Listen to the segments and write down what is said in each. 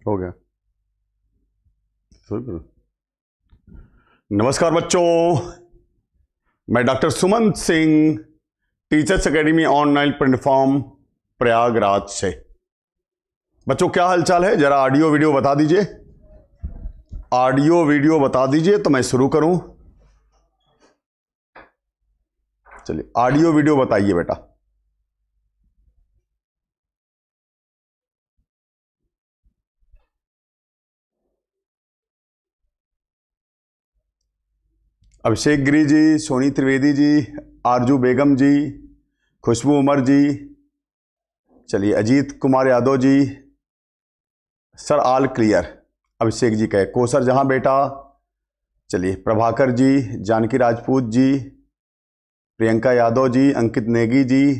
हो गया। नमस्कार बच्चों, मैं doctor Suman Singh, teachers academy online platform Prayagraj से। बच्चों क्या हालचाल है? जरा ऑडियो वीडियो बता दीजिए। ऑडियो वीडियो बता दीजिए तो मैं शुरू करूं। चलिए ऑडियो वीडियो बताइए बेटा। अभिषेक गिरी जी, सोनी त्रिवेदी जी, आरजू बेगम जी, खुशबू उमर जी, चलिए Ajit Kumar Yadav ji, sir all clear. Abhishek ji कहे कोसर जहां बेटा। चलिए प्रभाकर जी, जानकी राजपूत जी, प्रियंका यादव जी, अंकित नेगी जी,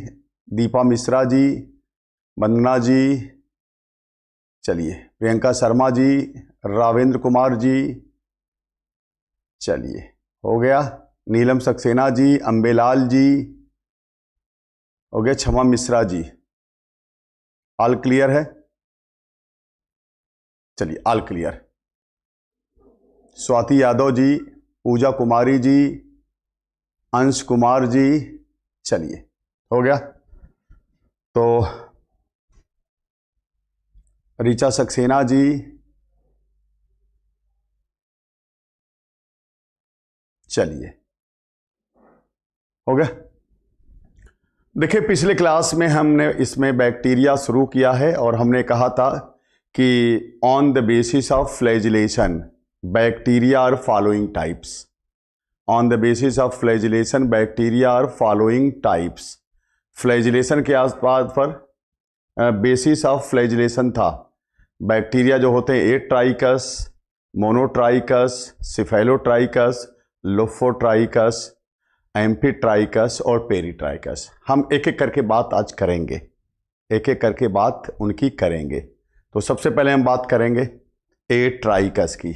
दीपा मिश्रा जी, वंदना जी, चलिए प्रियंका शर्मा जी, रावेंद्र कुमार जी, चलिए हो गया। नीलम सक्सेना जी, अंबेलाल जी, हो गया। क्षमा मिश्रा जी, ऑल क्लियर है। चलिए ऑल क्लियर। स्वाति यादव जी, पूजा कुमारी जी, अंश कुमार जी, चलिए हो गया। तो ऋचा सक्सेना जी, चलिए हो गया। देखिए पिछले क्लास में हमने इसमें बैक्टीरिया शुरू किया है और हमने कहा था कि on the basis of flagellation bacteria are following types. On the basis of flagellation bacteria are following types. Flagellation के आसपास पर बेसिस ऑफ फ्लैजिलेशन था। बैक्टीरिया जो होते हैं atrichous, monotrichous, cephalotrichous, lophotrichous, amphitrichous और पेरीट्राइकस। हम एक एक करके बात आज करेंगे, एक एक करके बात उनकी करेंगे। तो सबसे पहले हम बात करेंगे एट्राइकस की।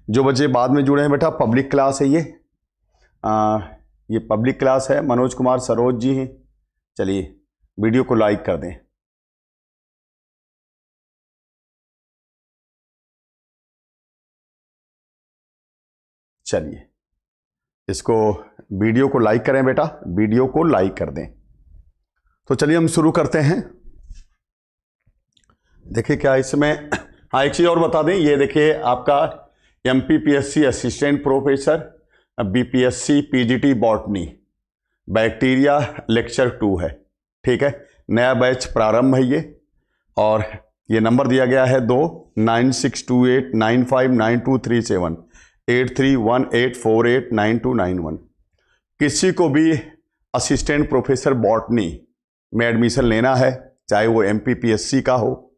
जो बच्चे बाद में जुड़े हैं बेटा, पब्लिक क्लास है ये पब्लिक क्लास है। मनोज कुमार सरोज जी हैं। चलिए वीडियो को लाइक कर दें। चलिए इसको वीडियो को लाइक करें बेटा, वीडियो को लाइक कर दें। तो चलिए हम शुरू करते हैं। देखिए क्या इसमें, हाँ एक चीज़ और बता दें, ये देखिए आपका MPPSC assistant professor, BPSC PGT botany bacteria lecture 2 है। ठीक है, नया बैच प्रारंभ है ये, और ये नंबर दिया गया है 9628959237 8318489291। किसी को भी असिस्टेंट प्रोफेसर बॉटनी में एडमिशन लेना है, चाहे वो MPPSC का हो,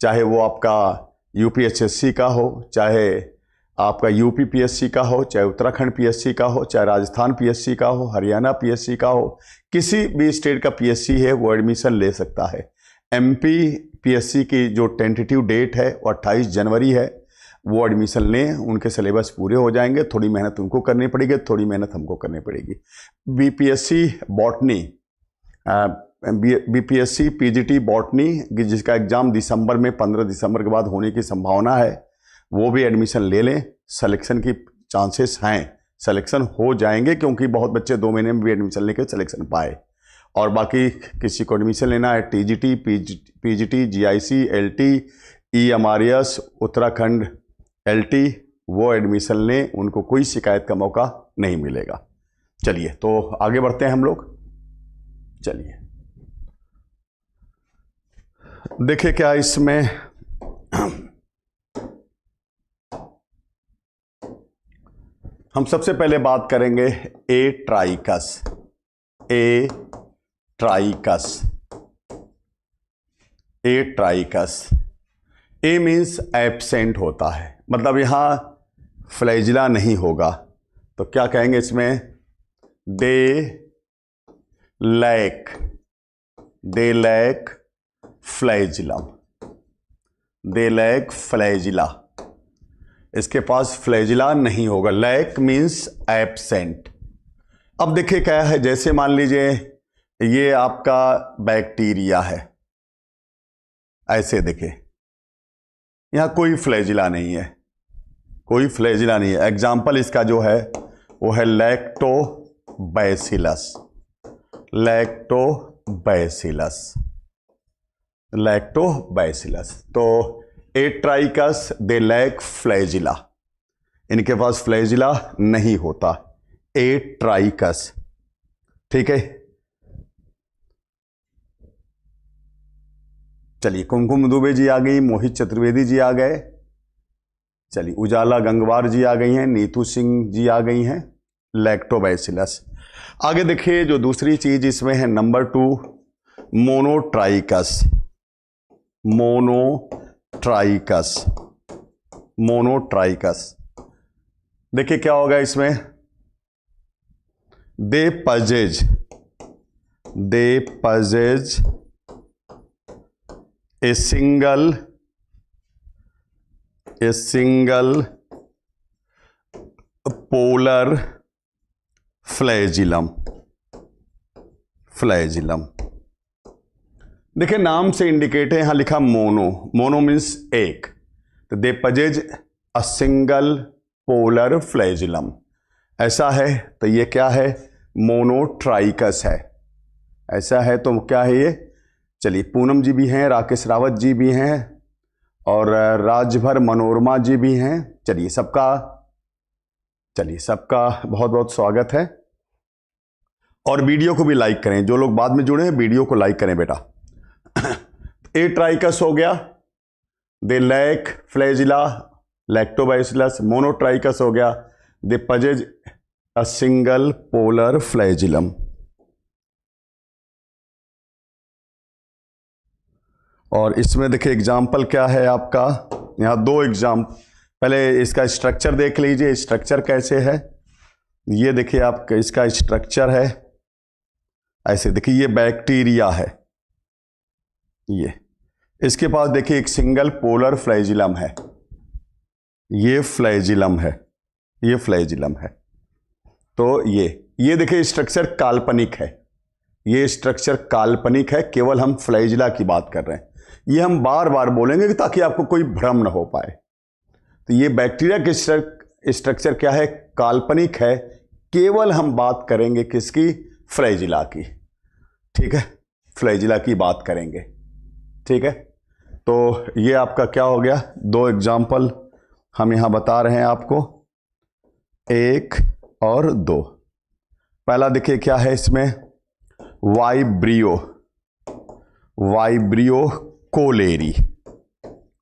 चाहे वो आपका UPHSC का हो, चाहे आपका UPPSC का हो, चाहे उत्तराखंड PSC का हो, चाहे राजस्थान PSC का हो, हरियाणा PSC का हो, किसी भी स्टेट का PSC है वो एडमिशन ले सकता है। MPPSC की जो टेंटेटिव डेट है वो 28 जनवरी है। वो एडमिशन लें, उनके सिलेबस पूरे हो जाएंगे। थोड़ी मेहनत उनको करनी पड़ेगी, थोड़ी मेहनत हमको करनी पड़ेगी। BPSC botany, BPSC PGT botany जिसका एग्ज़ाम दिसंबर में 15 दिसंबर के बाद होने की संभावना है, वो भी एडमिशन ले लें। सिलेक्शन की चांसेस हैं, सिलेक्शन हो जाएंगे, क्योंकि बहुत बच्चे 2 महीने में भी एडमिशन लेकर सिलेक्शन पाए। और बाकी किसी को एडमिशन लेना है TGT, PGT, GIC, LT, EMRS, Uttarakhand LT, वो एडमिशन लें, उनको कोई शिकायत का मौका नहीं मिलेगा। चलिए तो आगे बढ़ते हैं हम लोग। चलिए देखिए क्या इसमें, हम सबसे पहले बात करेंगे एट्राइकस। एट्राइकस, एट्राइकस, ए मीन्स एब्सेंट होता है, मतलब यहां फ्लैजिला नहीं होगा। तो क्या कहेंगे इसमें? They lack flagellum, they lack flagella. इसके पास फ्लैजिला नहीं होगा। Lack means absent. अब देखिए क्या है, जैसे मान लीजिए ये आपका बैक्टीरिया है, ऐसे देखिए यहां कोई फ्लैजिला नहीं है, कोई फ्लैजिला नहीं है। एग्जाम्पल इसका जो है वो है लैक्टोबैसिलस, लैक्टोबैसिलस, लैक्टोबैसिलस। तो एट्राइकस दे लैक फ्लैजिला, इनके पास फ्लैजिला नहीं होता, एट्राइकस। ठीक है, चलिए कुमकुम दुबे जी आ गई, मोहित चतुर्वेदी जी आ गए, चलिए उजाला गंगवार जी आ गई हैं, नीतू सिंह जी आ गई हैं, लैक्टोबैसिलस। आगे देखिए जो दूसरी चीज इसमें है नंबर 2, मोनोट्राइकस, मोनोट्राइकस, मोनोट्राइकस। देखिए क्या होगा इसमें, they possess, they possess a single polar flagellum, flagellum. देखिए नाम से इंडिकेट है, यहां लिखा मोनो, मोनो मीन्स एक, तो they possess a single polar flagellum, ऐसा है तो ये क्या है, मोनोट्राइकस है। ऐसा है तो क्या है ये, चलिए पूनम जी भी हैं, राकेश रावत जी भी हैं और राजभर मनोरमा जी भी हैं। चलिए सबका बहुत बहुत स्वागत है और वीडियो को भी लाइक करें, जो लोग बाद में जुड़े हैं वीडियो को लाइक करें बेटा। एट्राइकस हो गया, they lack flagella, lactobacillus. Monotrichous हो गया, they possess a single polar flagellum. और इसमें देखिए एग्जाम्पल क्या है आपका, यहाँ 2 एग्जाम्पल, पहले इसका स्ट्रक्चर देख लीजिए, स्ट्रक्चर कैसे है। ये देखिए आपका इसका स्ट्रक्चर है ऐसे, देखिए ये बैक्टीरिया है, ये इसके पास देखिए एक सिंगल पोलर फ्लैजिलम है, ये फ्लैजिलम है, ये फ्लैजिलम है। तो ये देखिए स्ट्रक्चर काल्पनिक है, ये स्ट्रक्चर काल्पनिक है, केवल हम फ्लैजिला की बात कर रहे हैं। ये हम बार बार बोलेंगे ताकि आपको कोई भ्रम न हो पाए। तो ये बैक्टीरिया के स्ट्रक्चर क्या है, काल्पनिक है, केवल हम बात करेंगे किसकी, फ्लैजिला की। ठीक है, फ्लैजिला की बात करेंगे। ठीक है, तो ये आपका क्या हो गया, 2 एग्जाम्पल हम यहां बता रहे हैं आपको, 1 और 2। पहला देखिए क्या है इसमें, वाइब्रियो, वाइब्रियो कोलेरी,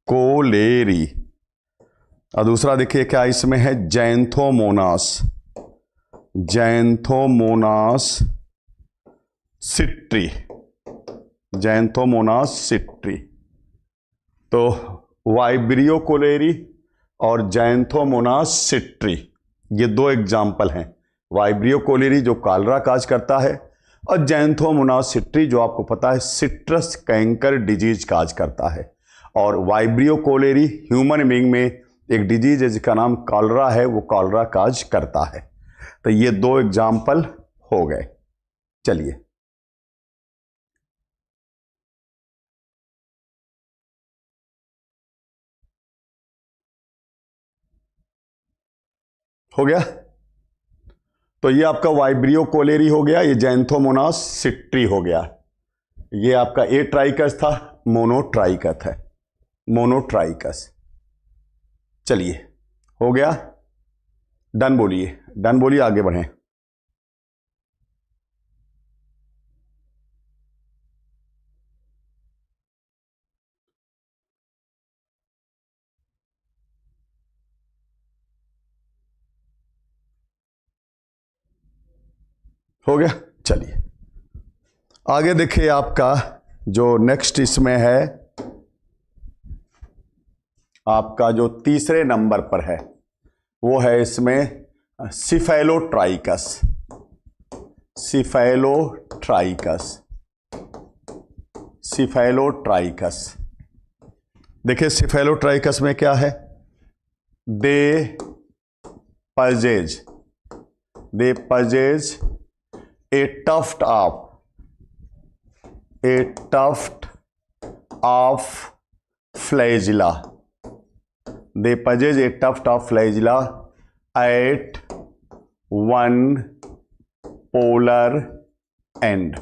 कोलेरी। और दूसरा देखिए क्या इसमें है, जैंथोमोनास, जैंथोमोनास सिट्री, जैंथोमोनास सिट्री। तो वाइब्रियो कोलेरी और जैंथोमोनास सिट्री, ये 2 एग्जाम्पल हैं। वाइब्रियो कोलेरी जो कालरा काज करता है और जैंथोमोनास सिट्री जो आपको पता है सिट्रस कैंकर डिजीज काज करता है। और वाइब्रियो कोलेरी ह्यूमन बीइंग में एक डिजीज है जिसका नाम कॉलरा है, वो कॉलरा काज करता है। तो ये 2 एग्जाम्पल हो गए। चलिए हो गया, तो ये आपका वाइब्रियो कोलेरी हो गया, ये जैंथोमोनास सिट्री हो गया, ये आपका एट्राइकस था, मोनोट्राइकस है, मोनोट्राइकस। चलिए हो गया, डन बोलिए, डन बोलिए, आगे बढ़ें। हो गया, चलिए आगे देखिए आपका जो नेक्स्ट इसमें है, आपका जो तीसरे नंबर पर है वो है इसमें सिफेलोट्राइकस, सिफेलोट्राइकस, सिफेलोट्राइकस। देखिए सिफेलोट्राइकस में क्या है, they possess, they possess a tuft of, a tuft of flagella, they possess a tuft of flagella at one polar end.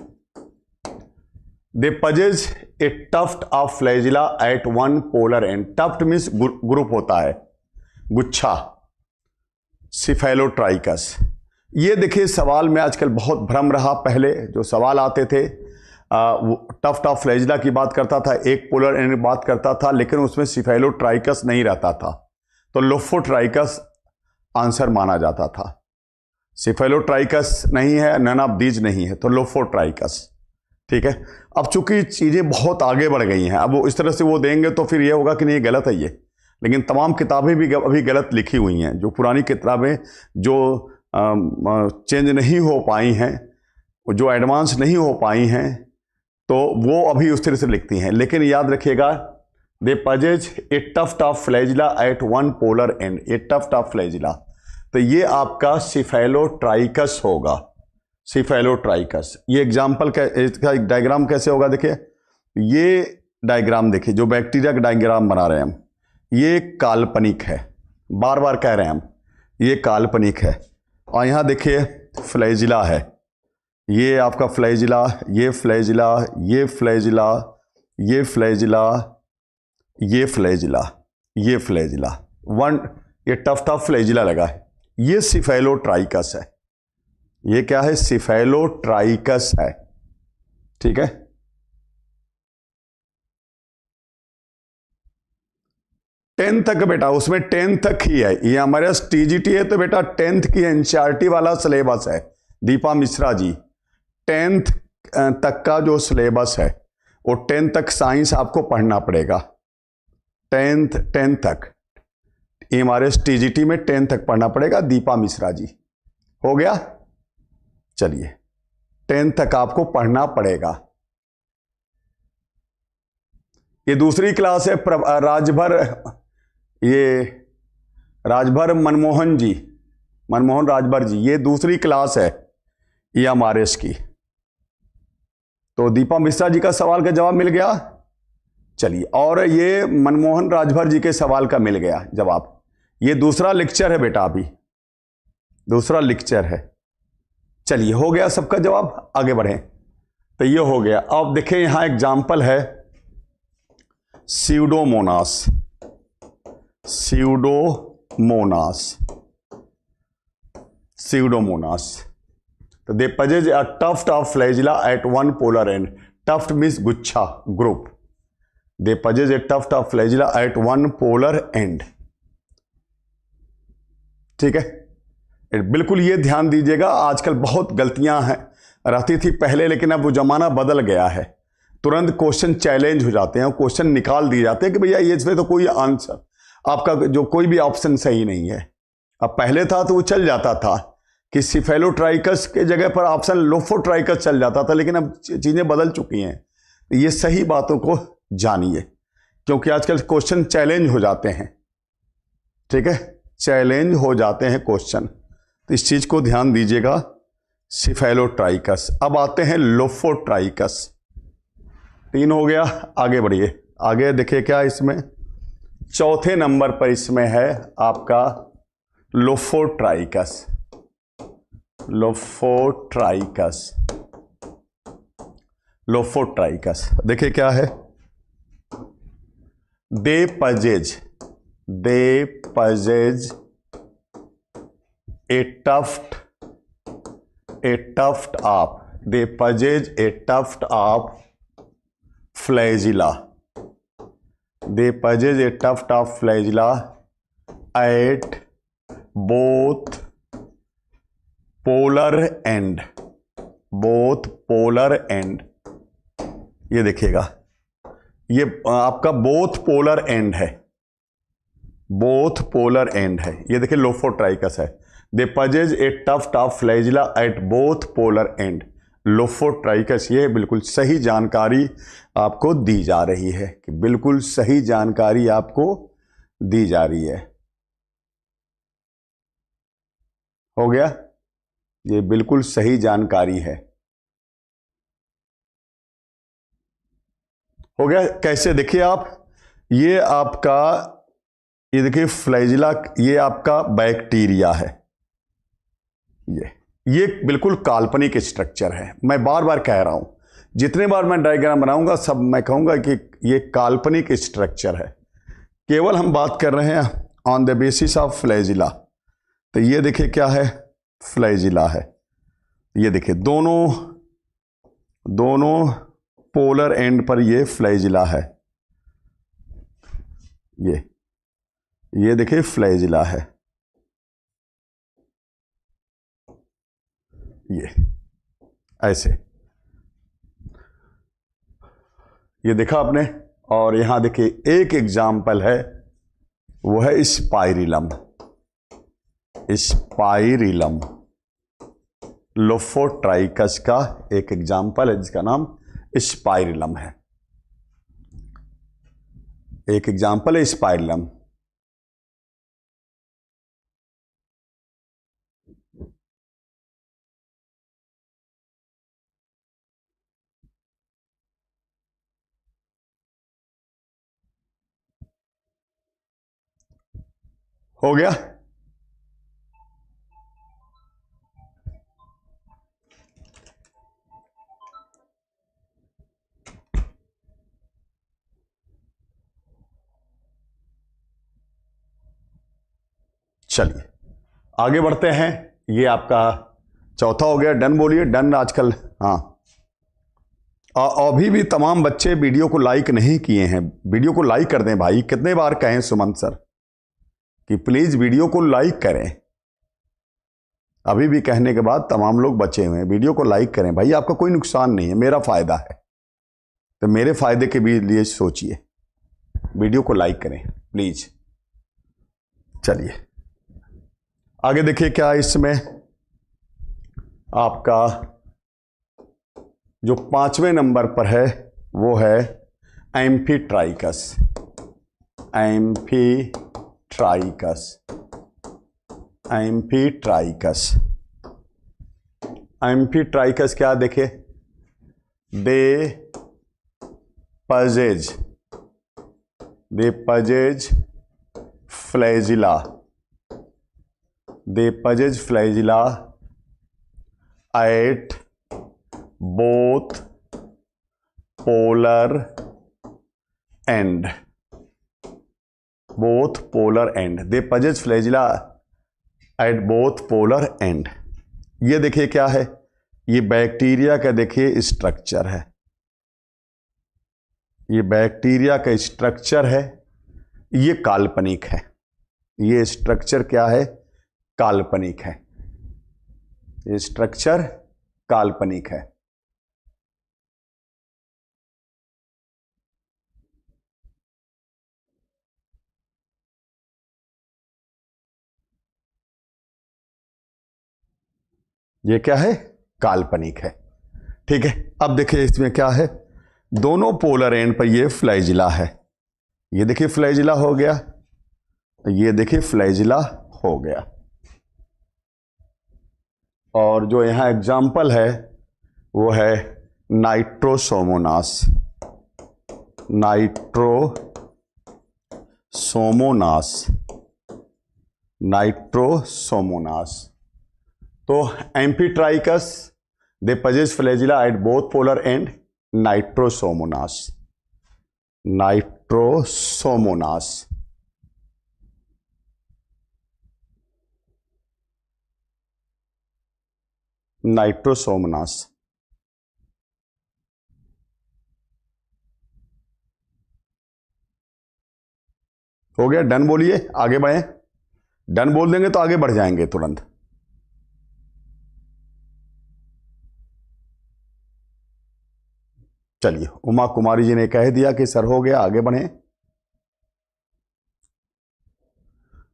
They possess a tuft of flagella at one polar end. Tuft means group होता है, गुच्छा, सिफेलोट्राइकस। ये देखिए सवाल में आजकल बहुत भ्रम रहा। पहले जो सवाल आते थे टफ्ट ऑफ फ्लैजिला की बात करता था, एक पोलर एंड बात करता था, लेकिन उसमें सिफेलोट्राइकस नहीं रहता था, तो लोफोट्राइकस आंसर माना जाता था। सिफेलोट्राइकस नहीं है, नन ऑफ दीज नहीं है, तो लोफोट्राइकस। ठीक है, अब चूंकि चीज़ें बहुत आगे बढ़ गई हैं, अब वो इस तरह से वो देंगे तो फिर ये होगा कि नहीं गलत है ये, लेकिन तमाम किताबें भी अभी गलत लिखी हुई हैं। जो पुरानी किताबें जो चेंज नहीं हो पाई हैं, जो एडवांस नहीं हो पाई हैं, तो वो अभी उस तरह से लिखती हैं। लेकिन याद रखिएगा, they possess a tuft of flagella at one polar end, a tuft of flagella, तो ये आपका सिफेलोट्राइकस होगा, सिफेलोट्राइकस। ये एग्जाम्पल इसका डायग्राम कैसे होगा, देखिए ये डायग्राम देखिए, जो बैक्टीरिया का डायग्राम बना रहे हैं हम, ये काल्पनिक है, बार बार कह रहे हैं हम, ये काल्पनिक है। और यहाँ देखिए फ्लैजिला है, ये आपका फ्लैजिला, ये फ्लैजिला, ये फ्लैजिला, ये फ्लैजिला, ये फ्लैजिला, ये फ्लैजिला, वन, ये टफ्ट ऑफ फ्लैजिला लगा है, ये सिफेलोट्राइकस है। ये क्या है, सिफेलोट्राइकस है। ठीक है, टेंथ तक बेटा, उसमें टेंथ तक ही है। ये हमारे पास टीजीटी है तो बेटा टेंथ की एनसीईआरटी वाला सिलेबस है। दीपा मिश्रा जी, टेंथ तक का जो सिलेबस है वो टेंथ तक साइंस आपको पढ़ना पड़ेगा। टेंथ तक ये हमारे टीजीटी में टेंथ तक पढ़ना पड़ेगा। दीपा मिश्रा जी, हो गया? चलिए, टेंथ तक आपको पढ़ना पड़ेगा। ये दूसरी क्लास है राजभर, ये राजभर मनमोहन जी, मनमोहन राजभर जी, ये दूसरी क्लास है ये हमारे इसकी। तो दीपा मिश्रा जी का सवाल का जवाब मिल गया। चलिए, और ये मनमोहन राजभर जी के सवाल का मिल गया जवाब। ये दूसरा लेक्चर है बेटा, अभी दूसरा लेक्चर है। चलिए, हो गया सबका जवाब, आगे बढ़ें। तो ये हो गया। अब देखें यहां एग्जाम्पल है स्यूडोमोनास, स्यूडोमोनास, स्यूडोमोनास। तो दे possess a tuft of flagella at one polar end. Tuft means गुच्छा, group. They possess a tuft of flagella at one polar end. ठीक है, बिल्कुल ये ध्यान दीजिएगा। आजकल बहुत गलतियां हैं, रहती थी पहले, लेकिन अब वो जमाना बदल गया है। तुरंत क्वेश्चन चैलेंज हो जाते हैं, क्वेश्चन निकाल दिए जाते हैं कि भैया ये इसमें तो कोई आंसर आपका जो कोई भी ऑप्शन सही नहीं है। अब पहले था तो वो चल जाता था कि सिफेलोट्राइकस के जगह पर ऑप्शन लोफोट्राइकस चल जाता था, लेकिन अब चीज़ें बदल चुकी हैं। ये सही बातों को जानिए, क्योंकि आजकल क्वेश्चन चैलेंज हो जाते हैं। ठीक है, चैलेंज हो जाते हैं क्वेश्चन, तो इस चीज़ को ध्यान दीजिएगा। सिफेलोट्राइकस। अब आते हैं लोफोट्राइकस। 3 हो गया, आगे बढ़िए। आगे देखिए क्या इसमें चौथे नंबर पर इसमें है आपका लोफोट्राइकस, लोफोट्राइकस, लोफोट्राइकस। देखिए क्या है, they possess a tuft of, they possess a tuft of flagella, they possess a tuft of flagella at both polar end, both polar end। ये देखिएगा, ये आपका बोथ पोलर एंड है, बोथ पोलर एंड है। ये देखिए लोफोट्राइकस है। दे possess a tuft of flagella at both polar end, lophotrichous. ये बिल्कुल सही जानकारी आपको दी जा रही है, कि बिल्कुल सही जानकारी आपको दी जा रही है। हो गया, ये बिल्कुल सही जानकारी है। हो गया, कैसे देखिए आप, ये आपका ये देखिए फ्लैजिला, ये आपका बैक्टीरिया है। ये बिल्कुल काल्पनिक स्ट्रक्चर है। मैं बार बार कह रहा हूं, जितने बार मैं डायग्राम बनाऊंगा सब मैं कहूंगा कि ये काल्पनिक स्ट्रक्चर है। केवल हम बात कर रहे हैं on the basis of flagella. तो ये देखिए क्या है, फ्लैजिला है। ये देखिए दोनों पोलर एंड पर ये फ्लैजिला है। ये देखिए फ्लैजिला है। ये ऐसे, ये देखा आपने। और यहां देखिए एक एग्जाम्पल है, वो है स्पाइरिलम। स्पाइरिलम लोफोट्राइकस का एक एग्जाम्पल है जिसका नाम स्पाइरिलम है। एक एग्जाम्पल है स्पाइरिलम। हो गया। चलिए आगे बढ़ते हैं। ये आपका चौथा हो गया। डन बोलिए, डन आजकल। हाँ, अभी भी तमाम बच्चे वीडियो को लाइक नहीं किए हैं। वीडियो को लाइक कर दें भाई। कितने बार कहें सुमंत सर कि प्लीज वीडियो को लाइक करें। अभी भी कहने के बाद तमाम लोग बचे हुए हैं। वीडियो को लाइक करें भाई, आपका कोई नुकसान नहीं है, मेरा फायदा है। तो मेरे फायदे के भी लिए सोचिए, वीडियो को लाइक करें प्लीज। चलिए आगे देखिए क्या इसमें आपका जो 5वें नंबर पर है वो है एम्फीट्राइकस। एम्फीट्राइकस, एम्फीट्राइकस, एम्फीट्राइकस क्या देखे, they possess flagella, they possess flagella at both polar end, both polar end, they possess flagella at both polar end. ये देखिए क्या है, ये बैक्टीरिया का देखिए स्ट्रक्चर है। ये बैक्टीरिया का स्ट्रक्चर है, ये काल्पनिक है। ये स्ट्रक्चर क्या है, काल्पनिक है। ये स्ट्रक्चर काल्पनिक है। ये क्या है, काल्पनिक है। ठीक है, अब देखिए इसमें क्या है, दोनों पोलर एंड पर ये फ्लैजिला है। ये देखिए फ्लैजिला हो गया, ये देखिए फ्लैजिला हो गया। और जो यहां एग्जाम्पल है वो है नाइट्रोसोमोनास। Nitrosomonas, Nitrosomonas. तो amphitrichous, they possess flagella at both polar end, Nitrosomonas, Nitrosomonas. Nitrosomonas. हो गया, डन बोलिए, आगे बढ़े। डन बोल देंगे तो आगे बढ़ जाएंगे तुरंत। चलिए, उमा कुमारी जी ने कह दिया कि सर हो गया, आगे बढ़े।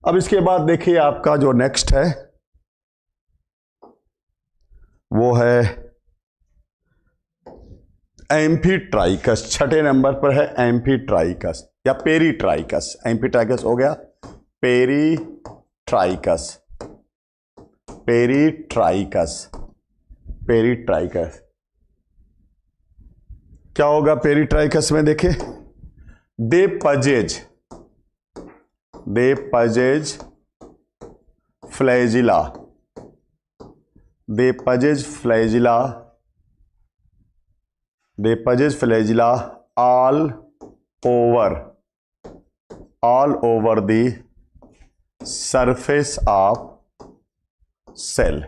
अब इसके बाद देखिए आपका जो नेक्स्ट है वो है एम्फीट्राइकस। 6ठे नंबर पर है एम्फीट्राइकस या पेरीट्राइकस। एम्फीट्राइकस हो गया, पेरीट्राइकस, पेरीट्राइकस, पेरीट्राइकस। क्या होगा पेरीट्राइकस में, देखिए दे पजेज They possess flagella. They possess flagella. They possess flagella all over the surface of cell.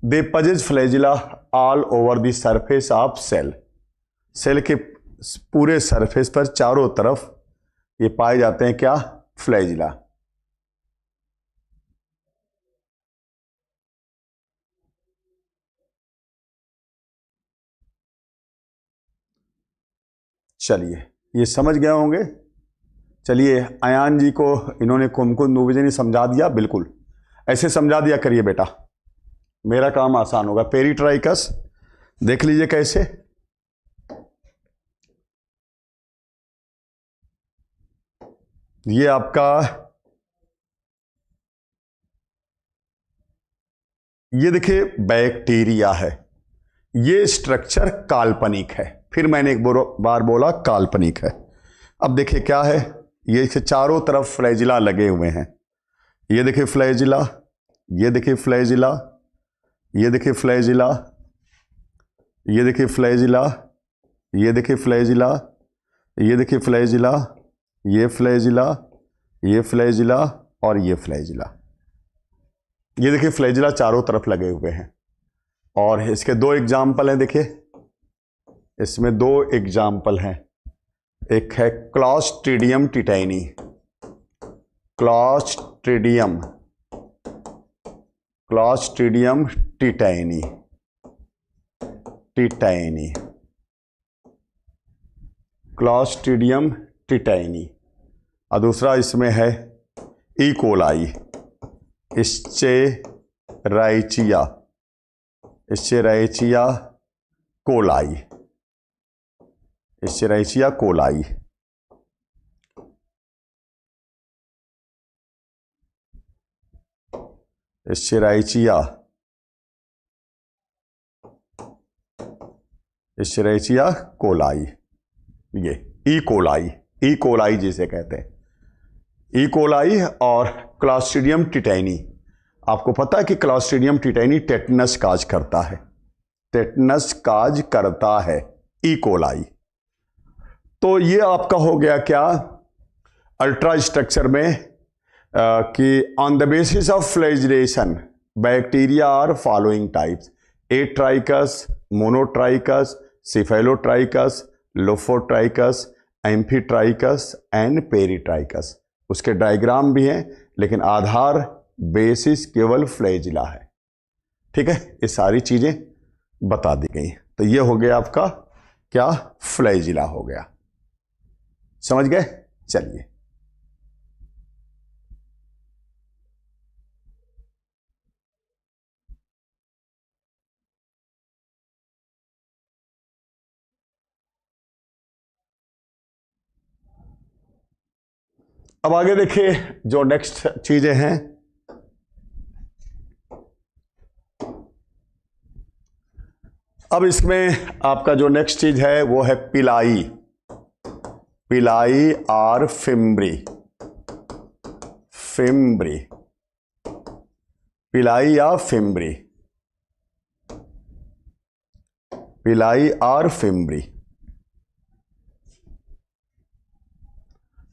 They possess flagella all over the surface of cell. Cell के पूरे surface पर चारों तरफ ये पाए जाते हैं क्या? फ्लैजिला। चलिए, ये समझ गए होंगे। चलिए, अयान जी को इन्होंने कुमकुम दुबे ने समझा दिया। बिल्कुल ऐसे समझा दिया करिए बेटा, मेरा काम आसान होगा। पेरिट्राइकस देख लीजिए कैसे। ये आपका ये देखिए बैक्टीरिया है। ये स्ट्रक्चर काल्पनिक है। फिर मैंने एक बार बोला काल्पनिक है। अब देखिए क्या है, ये चारों तरफ फ्लैजिला लगे हुए हैं। ये देखिए फ्लैजिला, ये देखिए फ्लैजिला, ये देखिए फ्लैजिला, ये देखिए फ्लैजिला, ये देखिए फ्लैजिला, ये देखिए फ्लैजिला, ये फ्लैजिला, ये फ्लैजिला और ये फ्लैजिला। ये देखिए फ्लैजिला चारों तरफ लगे हुए हैं। और इसके दो एग्जाम्पल हैं। देखिए इसमें दो एग्जाम्पल हैं। एक है Clostridium tetani, Clostridium tetani, Clostridium tetani. और दूसरा इसमें है E coli, Escherichia coli, Escherichia coli. Escherichia coli, ये ई कोलाई जिसे कहते हैं, ई कोलाई। और क्लॉस्ट्रिडियम टिटैनी, आपको पता है कि क्लॉस्ट्रिडियम टिटैनी टेटनस काज करता है, ई कोलाई। तो ये आपका हो गया क्या अल्ट्रा स्ट्रक्चर में कि on the basis of flagellation bacteria are following types: atrichous, monotrichous, cephalotrichous, lophotrichous, amphitrichous and peritrichous. उसके डायग्राम भी हैं, लेकिन आधार बेसिस केवल फ्लैजिला है। ठीक है, ये सारी चीजें बता दी गई। तो ये हो गया आपका क्या? फ्लैजिला हो गया। समझ गए? चलिए, अब आगे देखिए जो नेक्स्ट चीजें हैं। अब इसमें आपका जो नेक्स्ट चीज है वो है पिलाई और फिम्ब्री। पिलाई या फिम्ब्री, पिलाई और फिम्ब्री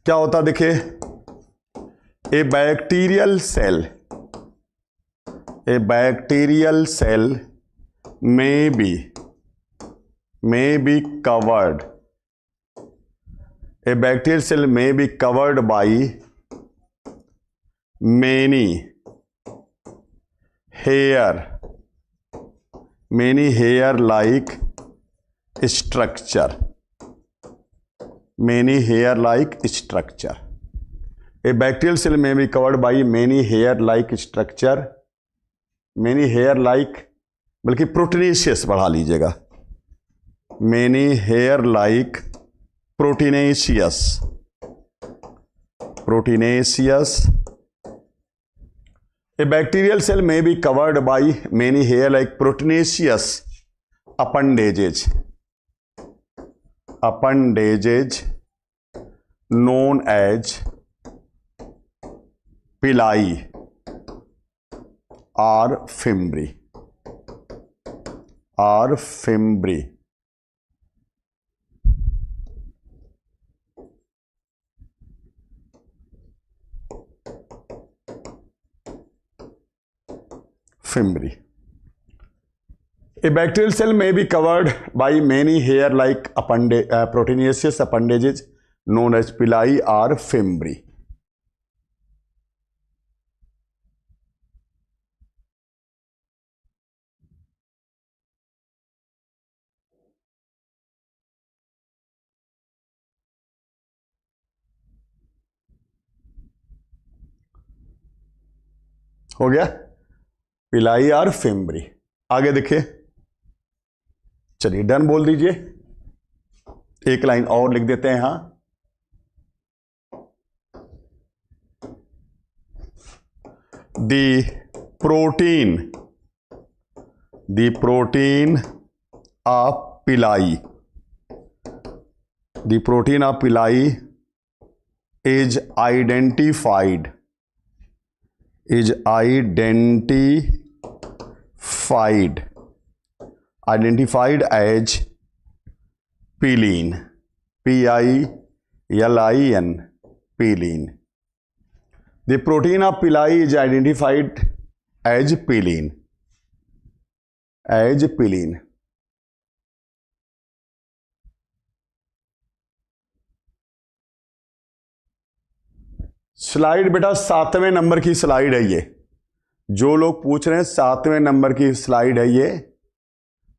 क्या होता? देखिए, a bacterial cell may be covered, a bacterial cell may be covered by many hair like structure. A bacterial cell may be covered by many hair-like structure. Many hair-like, बल्कि proteinaceous बढ़ा लीजिएगा, many hair-like proteinaceous. A bacterial cell may be covered by many hair-like proteinaceous appendages known as pili or fimbri or fimbri. Fimbri. A bacterial cell may be covered by many hair-like proteinaceous appendages known as pili or fimbri. हो गया, पिलाई और fimbriae. आगे देखिए, चलिए done बोल दीजिए, एक लाइन और लिख देते हैं यहां। द प्रोटीन ऑफ पिलाई, द प्रोटीन ऑफ पिलाई is identified as pilin, PILIN, pilin. The protein of pili is identified as pilin, slide बेटा 7वें नंबर की स्लाइड है ये, जो लोग पूछ रहे हैं 7वें नंबर की स्लाइड है ये,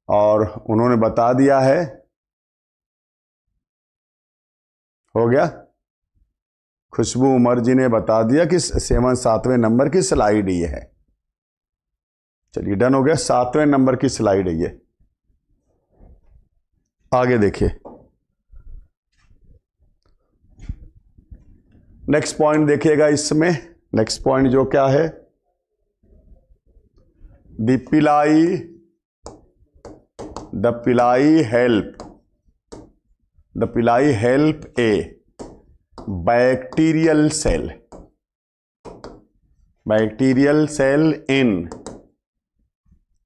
और उन्होंने बता दिया है। हो गया, खुशबू उमर जी ने बता दिया कि 7वें नंबर की स्लाइड ये है। चलिए डन हो गया, 7वें नंबर की स्लाइड है ये। आगे देखिए, नेक्स्ट पॉइंट देखिएगा इसमें। नेक्स्ट पॉइंट जो क्या है, the pili help a bacterial cell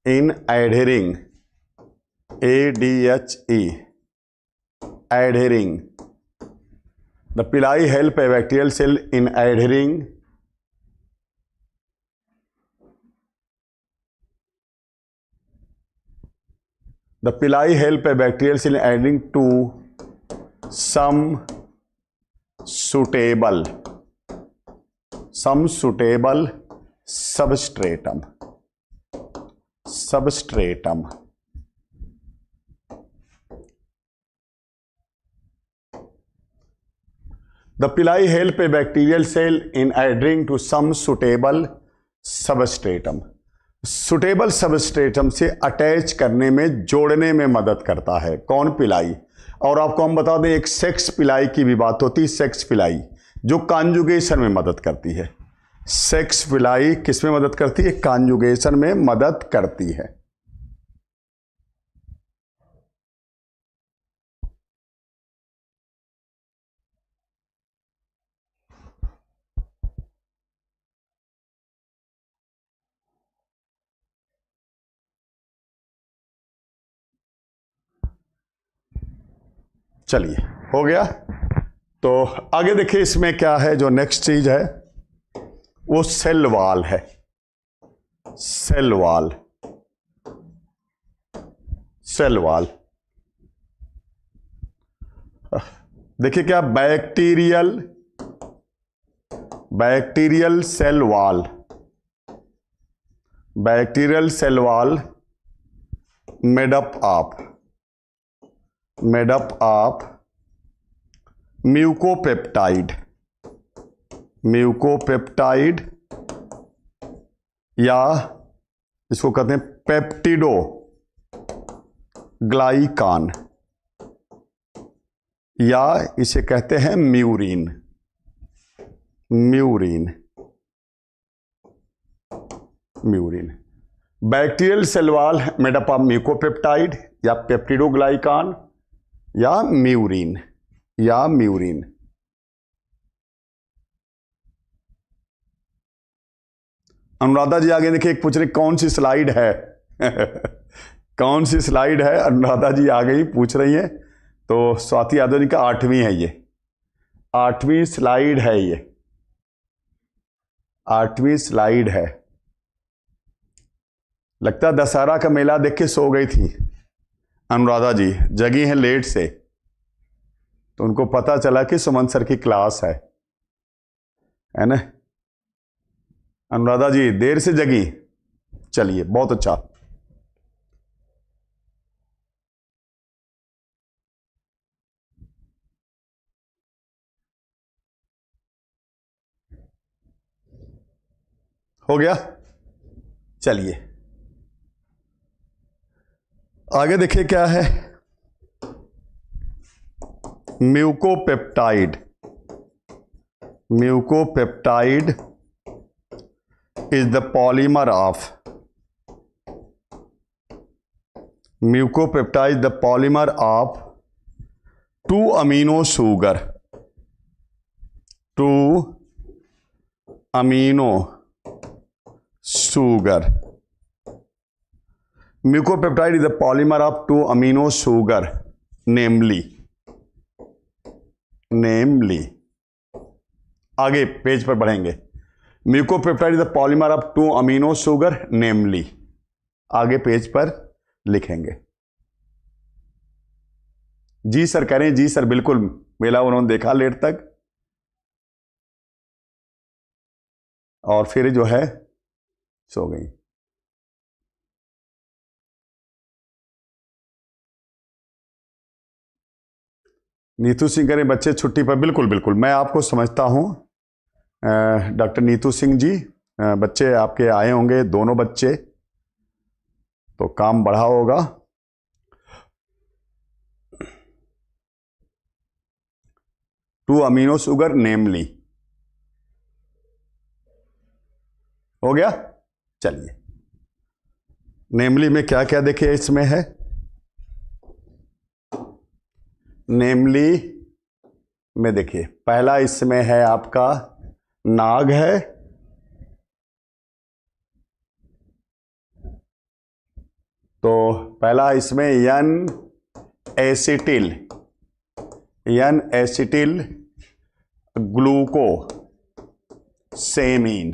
in adhering, adhering. The pili help a bacterial cell in adhering to some suitable substratum. The pili help a bacterial cell in adhering to some suitable substratum. Suitable substratum से attach करने में, जोड़ने में मदद करता है। कौन? पिलाई। और आपको हम बता दें, एक सेक्स पिलाई की भी बात होती है, सेक्स पिलाई जो कॉन्जुगेशन में मदद करती है। सेक्स पिलाई किस में मदद करती है? कॉन्जुगेशन में मदद करती है। चलिए हो गया। तो आगे देखिए, इसमें क्या है, जो नेक्स्ट चीज है वो सेल वॉल है। सेल वॉल देखिए क्या, bacterial cell wall made up of mucopeptide या इसको कहते हैं पेप्टिडो ग्लाइकान, या इसे कहते हैं murein. Bacterial cell wall made up of mucopeptide या पेप्टिडोग्लाइकान या म्यूरिन। अनुराधा जी आगे देखिए, एक पूछ रहे कौन सी स्लाइड है कौन सी स्लाइड है, अनुराधा जी आ गई पूछ रही है। तो स्वाति यादव जी का 8वीं है, ये 8वीं स्लाइड है, ये 8वीं स्लाइड है। लगता है दशहरा का मेला देख के सो गई थी अनुराधा जी, जगी हैं लेट से, तो उनको पता चला कि सुमन सर की क्लास है ना। अनुराधा जी देर से जगी, चलिए बहुत अच्छा। हो गया, चलिए आगे देखिए क्या है। Mucopeptide, mucopeptide is the polymer of, mucopeptide the polymer of 2 amino sugar, 2 amino sugar. Mucopeptide is the polymer of 2 amino sugar, namely आगे पेज पर बढ़ेंगे। Mucopeptide is the polymer of 2 amino sugar namely, आगे page पर लिखेंगे। जी sir कह रहे हैं, जी sir बिल्कुल, मेला उन्होंने देखा लेट तक और फिर जो है सो गई। नीतू सिंह कह रहे बच्चे छुट्टी पर, बिल्कुल बिल्कुल मैं आपको समझता हूं डॉक्टर नीतू सिंह जी, बच्चे आपके आए होंगे, दोनों बच्चे, तो काम बढ़ा होगा। टू अमीनो शुगर नेमली, हो गया। चलिए नेमली में क्या क्या देखिए इसमें है। नेमली में देखिए पहला इसमें है आपका नाग है, तो पहला इसमें एन एसिटिल ग्लूकोसेमीन,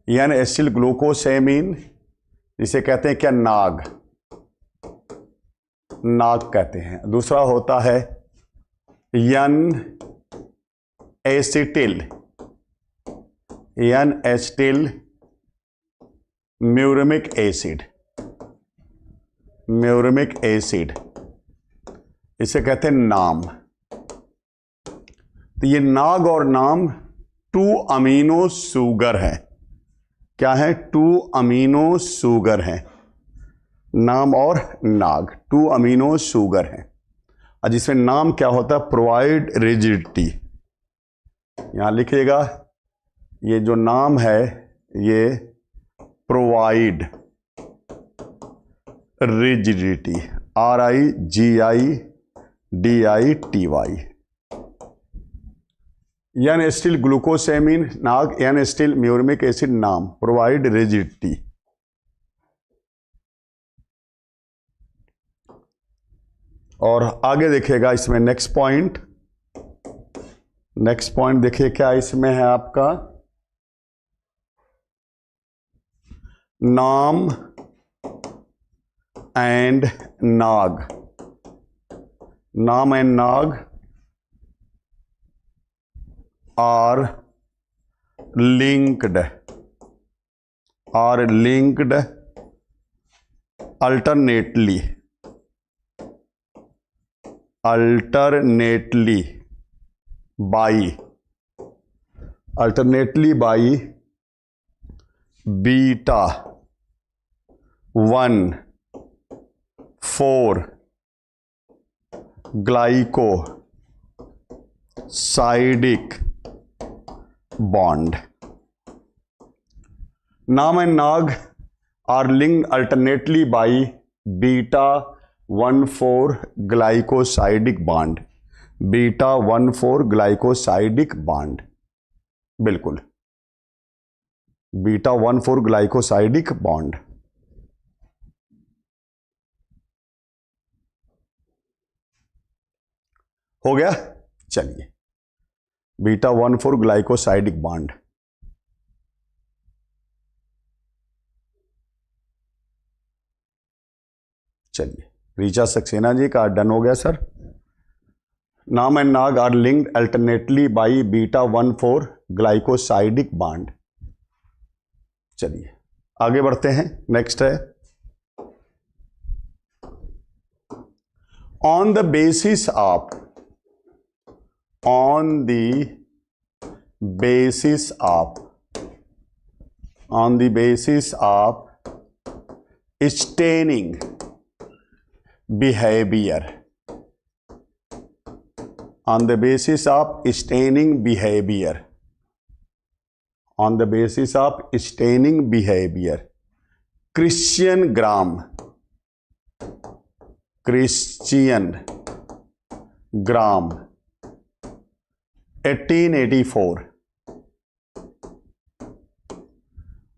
एन एसिटिल ग्लूकोसेमीन, जिसे कहते हैं क्या, नाग कहते हैं। दूसरा होता है एन एसिटिल म्यूरिमिक एसिड, इसे कहते हैं नाम। तो ये नाग और नाम 2 अमीनो शुगर है। क्या है? 2 अमीनो शुगर है, नाम और नाग 2 अमीनो शुगर है। और जिसमें नाम क्या होता है, प्रोवाइड रिजिडिटी, यहां लिखिएगा, ये जो नाम है ये provide rigidity, RIGIDITY, N acetyl glucosamine NAG, N acetyl muramic acid NAM, provide rigidity. और आगे देखिएगा इसमें नेक्स्ट पॉइंट देखिए क्या इसमें है आपका, नाम एंड नाग, नाम and Nag are linked alternately by beta 1,4 glycosidic bond. Nam and Nag are linked alternately by beta 1,4 glycosidic bond, beta 1,4 glycosidic bond, बिल्कुल। Beta 1,4 glycosidic bond. हो गया, चलिए, बीटा 1,4 ग्लाइकोसाइडिक बॉन्ड। चलिए, रीचा सक्सेना जी का डन हो गया sir. NAM and NAG are linked alternately by beta 1,4 glycosidic bond. चलिए आगे बढ़ते हैं। नेक्स्ट है, on the basis of, on the basis of staining behavior, on the basis of staining behavior, on the basis of staining behavior, Christian Graham 1884,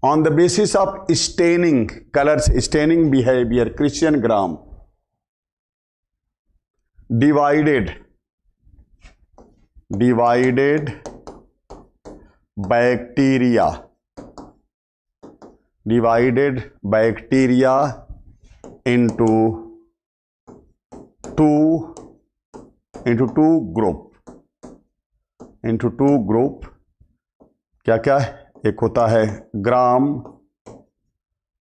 on the basis of staining colors, staining behavior, Christian Graham divided bacteria into two group. क्या क्या है? एक होता है gram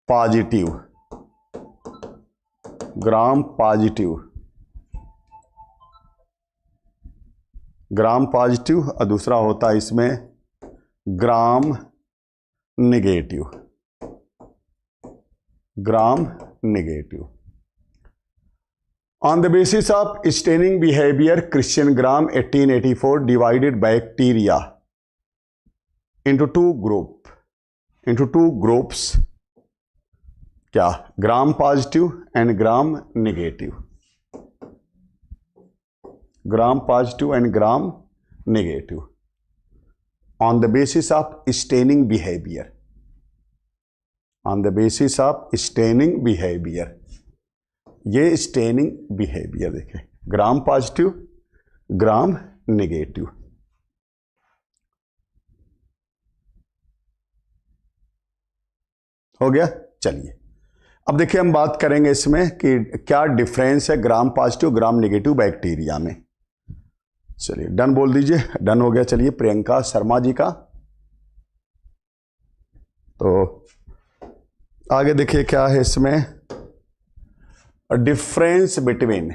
positive, और दूसरा होता है इसमें gram negative. On the basis of staining behavior, Christian Graham 1884 divided bacteria into two groups, क्या? Gram positive and gram negative. On the basis of staining behavior, ये स्टेनिंग बिहेवियर देखें, ग्राम पॉजिटिव, ग्राम नेगेटिव। हो गया, चलिए अब देखिए हम बात करेंगे इसमें कि क्या डिफरेंस है ग्राम पॉजिटिव ग्राम नेगेटिव बैक्टीरिया में। चलिए डन बोल दीजिए। डन हो गया। चलिए प्रियंका शर्मा जी का। तो आगे देखिए क्या है इसमें, difference between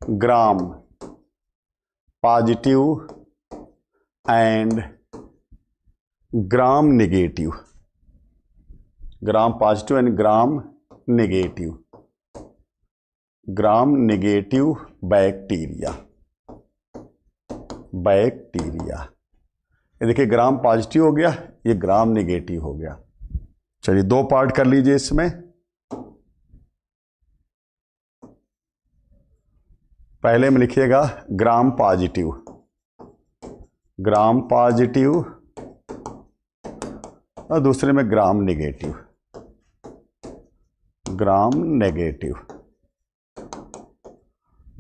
gram positive and gram negative, gram negative bacteria. ये देखिए ग्राम पॉजिटिव हो गया, ये ग्राम नेगेटिव हो गया। चलिए दो पार्ट कर लीजिए इसमें। पहले में लिखिएगा ग्राम पॉजिटिव, और दूसरे में ग्राम negative.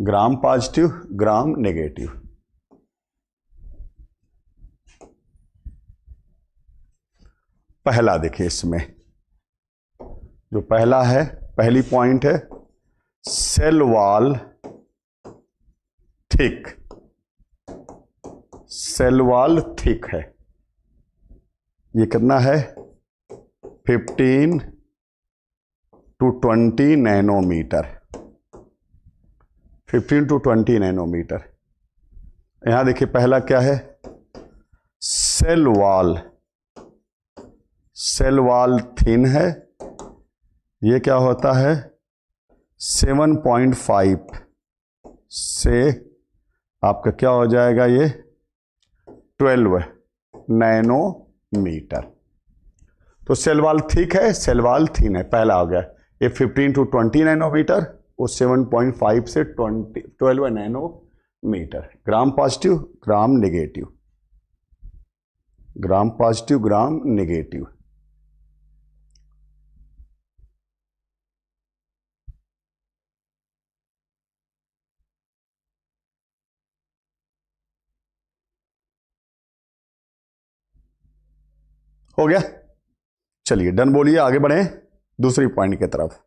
Gram positive gram negative. पहला देखिए इसमें जो पहला है, पहली पॉइंट है सेल वॉल थिक है। ये कितना है? 15 to 20 नैनोमीटर। 15 to 20 nanometre. यहां देखिए पहला क्या है, सेल वॉल थिन है। ये क्या होता है, 7.5 से आपका क्या हो जाएगा, ये 12 नैनोमीटर। तो सेल वॉल थिक है, सेल वॉल थिन है, पहला हो गया। ये 15 to 20 नैनोमीटर, वो 7.5 से 12 nanometre. Gram positive, gram negative, gram positive, gram negative. हो गया? चलिए डन बोलिए, आगे बढ़े दूसरी पॉइंट की तरफ।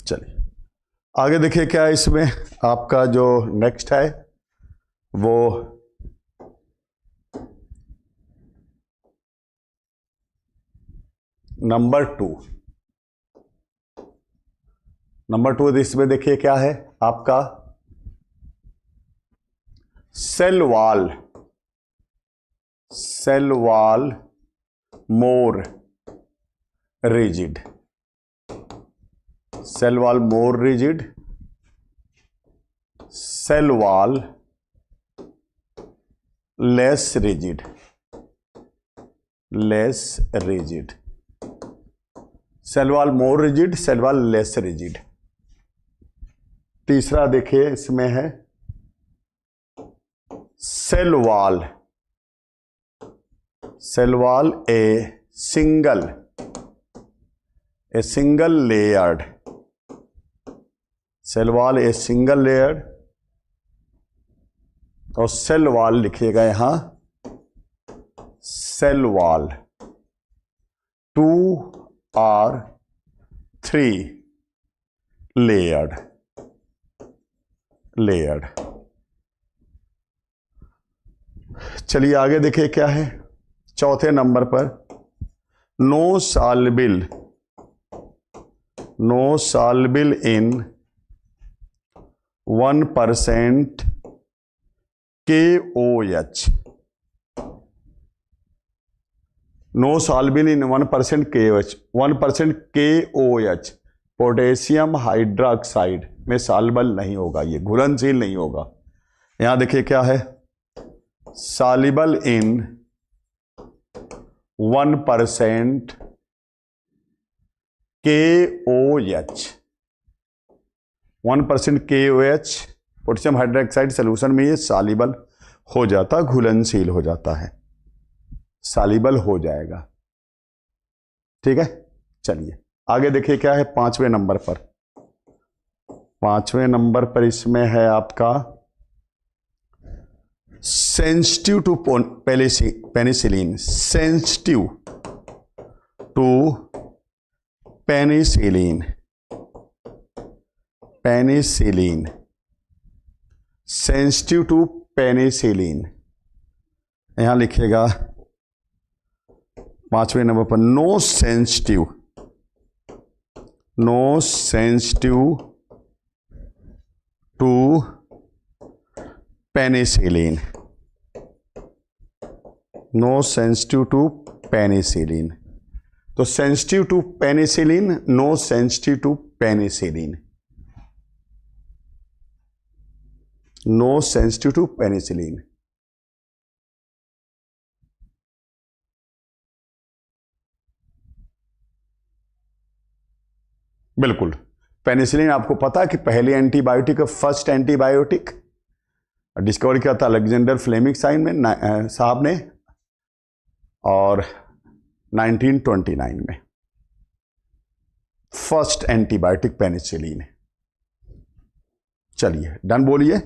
चलिए आगे देखिए क्या है इसमें। आपका जो नेक्स्ट है वो नंबर 2। नंबर 2 इसमें देखिए क्या है आपका cell wall, cell wall more rigid, cell wall more rigid, cell wall less rigid, less rigid, cell wall more rigid, cell wall less rigid. तीसरा देखिए इसमें है cell wall, cell wall a single layered, cell wall a single layered, और cell wall लिखिएगा यहां cell wall 2 और 3 layered, layered. चलिए आगे देखिए क्या है चौथे नंबर पर no soluble, no soluble in 1% KOH, no soluble in 1% KOH, 1% KOH potassium hydroxide में सॉल्युबल नहीं होगा, ये घुलनशील नहीं होगा। यहां देखिए क्या है soluble in 1% KOH, 1% KOH potassium hydroxide solution में ये सॉल्युबल हो जाता, घुलनशील हो जाता है, सॉल्युबल हो जाएगा। ठीक है, चलिए आगे देखिए क्या है पांचवें नंबर पर। पांचवें नंबर पर इसमें है आपका sensitive to penicillin, sensitive to penicillin, penicillin, sensitive to penicillin. यहां लिखिएगा पांचवें नंबर पर no sensitive, no sensitive to penicillin, no sensitive to penicillin. तो sensitive to penicillin, no sensitive to penicillin, no sensitive to penicillin. बिल्कुल, penicillin आपको पता है कि पहली एंटीबायोटिक, फर्स्ट एंटीबायोटिक डिस्कवर किया था अलेक्जेंडर फ्लेमिंग साहब ने, और 1929 में फर्स्ट एंटीबायोटिक पेनिसिलिन। चलिए डन बोलिए।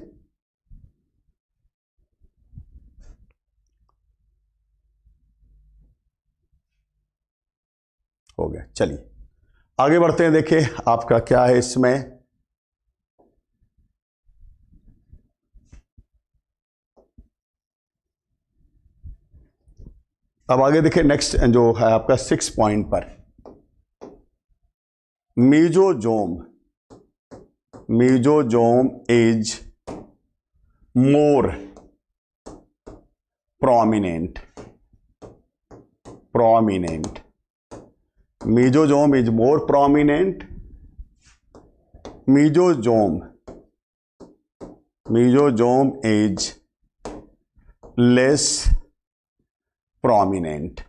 हो गया, चलिए आगे बढ़ते हैं। देखिए आपका क्या है इसमें अब आगे देखिए नेक्स्ट जो है आपका 6 पॉइंट पर mesosome, mesosome is more prominent, prominent, mesosome is more prominent mesosome is less prominent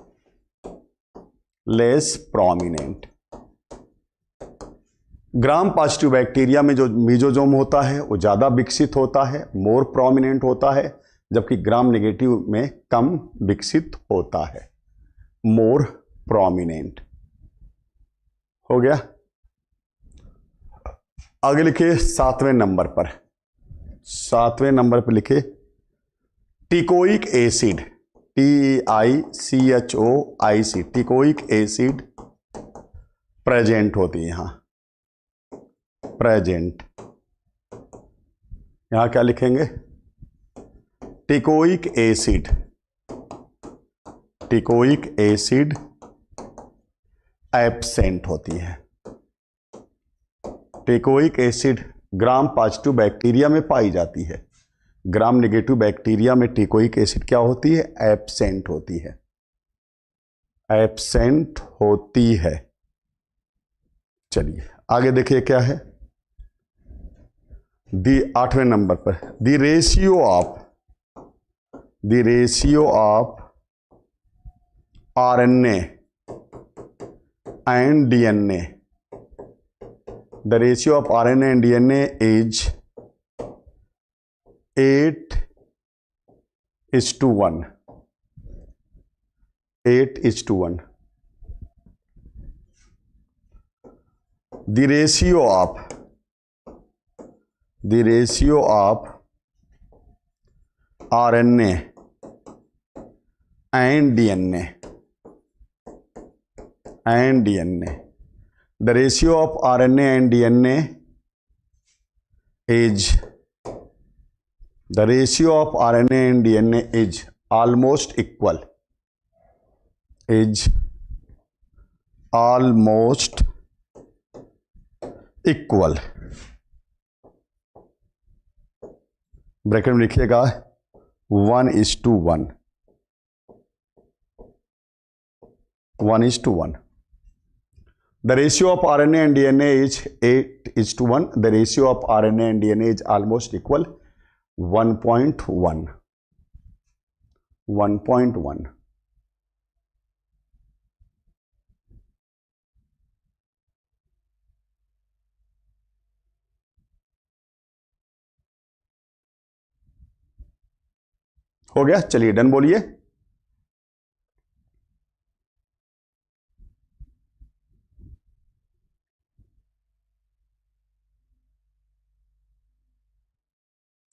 gram positive bacteria में जो मीजोजोम होता है वो ज़्यादा विकसित होता है, मोर प्रोमिनेंट होता है, जबकि ग्राम नेगेटिव में कम विकसित होता है, मोर प्रोमिनेंट। हो गया। आगे लिखिए 7वें नंबर पर लिखिए teichoic acid, TICHOIC, teichoic acid present होती है यहां, प्रेजेंट। यहां क्या लिखेंगे? टिकोइक एसिड एब्सेंट होती है। Teichoic acid gram positive bacteria में पाई जाती है, ग्राम नेगेटिव बैक्टीरिया में टिकोइक एसिड क्या होती है? एब्सेंट होती है, एब्सेंट होती है। चलिए आगे देखिए क्या है। 8वें नंबर पर the ratio of RNA and DNA, the ratio of RNA and DNA is 8:1. 8:1. The ratio of RNA and DNA. The ratio of RNA and DNA is almost equal. Bracket में लिखिएगा 1:1. 1:1. The ratio of RNA and DNA is 8:1. The ratio of RNA and DNA is almost equal. 1.1. 1.1. हो गया। चलिए done बोलिए।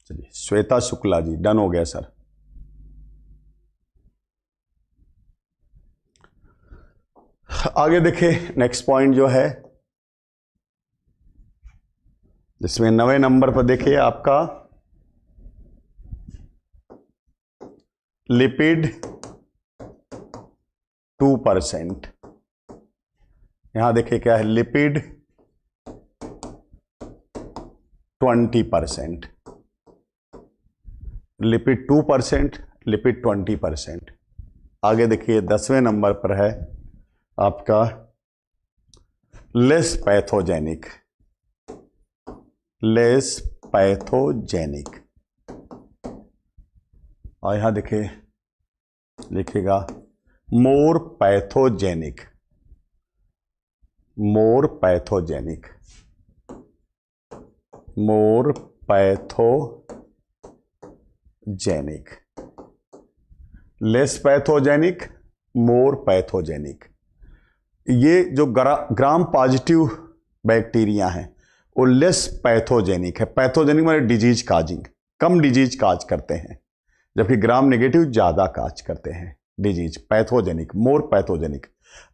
चलिए Shweta Shukla ji, done हो गया sir. आगे देखिए नेक्स्ट पॉइंट जो है, जिसमें 9वें नंबर पर देखिए आपका लिपिड 2%। यहां देखिए क्या है, लिपिड 20%, लिपिड 2%, लिपिड 20%। आगे देखिए 10वें नंबर पर है आपका लेस पैथोजेनिक। और यहां देखिए लिखिएगा मोर पैथोजेनिक। लेस पैथोजेनिक, मोर पैथोजेनिक। ये जो ग्राम पॉजिटिव बैक्टीरिया हैं वो लेस पैथोजेनिक है। पैथोजेनिक माने डिजीज काजिंग, कम डिजीज काज करते हैं, जबकि ग्राम नेगेटिव ज़्यादा काज करते हैं डिजीज। पैथोजेनिक, मोर पैथोजेनिक।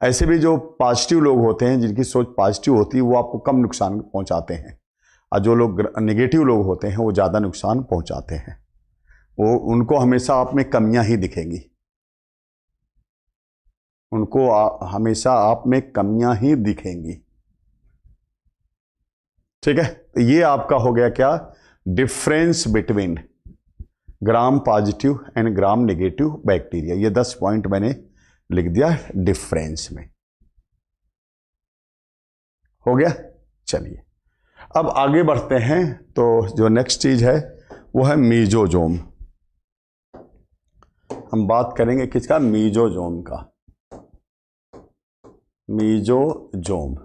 ऐसे भी जो पॉजिटिव लोग होते हैं, जिनकी सोच पॉजिटिव होती है, वो आपको कम नुकसान पहुंचाते हैं, और जो लोग नेगेटिव लोग होते हैं वो ज़्यादा नुकसान पहुंचाते हैं। वो उनको हमेशा आप में कमियां ही दिखेंगी, हमेशा आप में कमियां ही दिखेंगी। ठीक है, तो ये आपका हो गया क्या, difference between gram positive and gram negative bacteria. ये 10 पॉइंट मैंने लिख दिया डिफरेंस में। हो गया। चलिए अब आगे बढ़ते हैं तो जो नेक्स्ट चीज है वो है मीजोजोम। हम बात करेंगे किसका? मीजोजोम का। मीजोजोम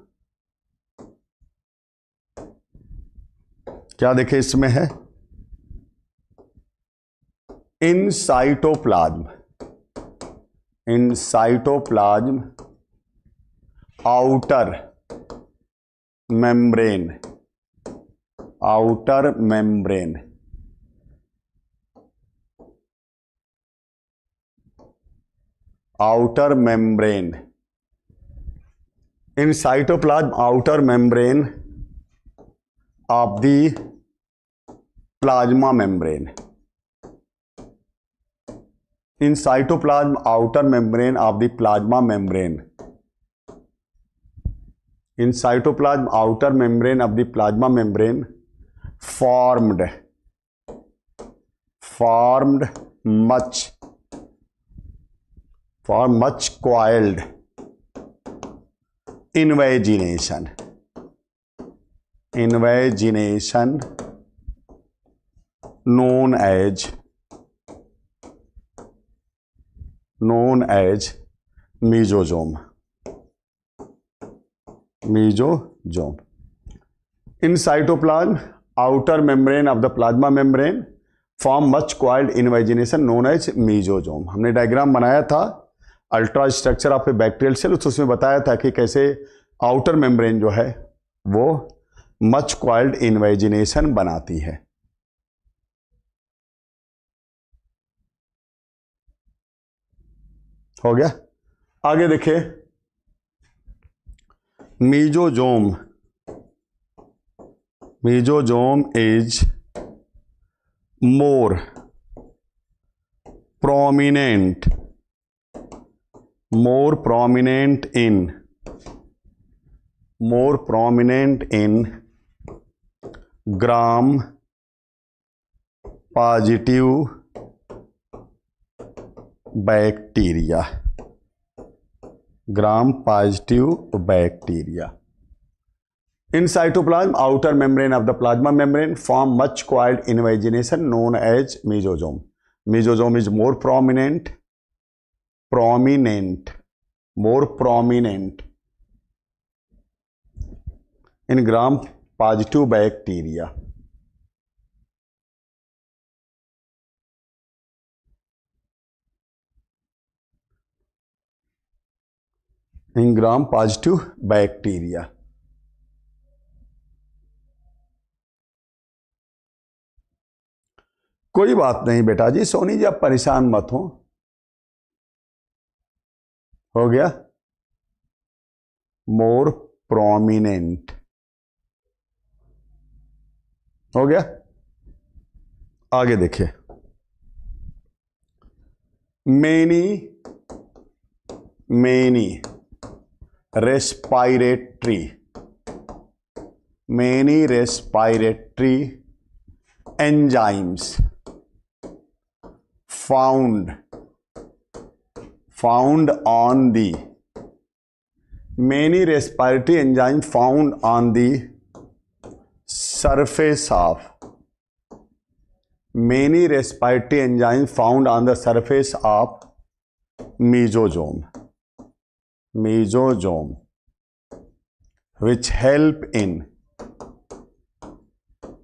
क्या देखे इसमें है? In cytoplasm outer membrane in cytoplasm outer membrane of the plasma membrane. In cytoplasm outer membrane of the plasma membrane. In cytoplasm outer membrane of the plasma membrane formed much coiled invagination known as mesosome. In cytoplasm outer membrane of the plasma membrane form much coiled invagination known as mesosome. हमने diagram बनाया था ultra structure of a bacterial cell, उसमें बताया था कि कैसे outer membrane जो है वो मच कॉइल्ड इन्वेजिनेशन बनाती है। हो गया? आगे देखिए, mesosome is more prominent in gram positive bacteria. In cytoplasm outer membrane of the plasma membrane form much coiled invagination known as mesosome. Mesosome is more prominent in gram positive bacteria. In gram positive bacteria. कोई बात नहीं बेटा जी, सोनी जी आप परेशान मत हो गया? मोर prominent हो गया। आगे देखिए, many respiratory enzymes found on the many respiratory enzymes found on the surface of mesosome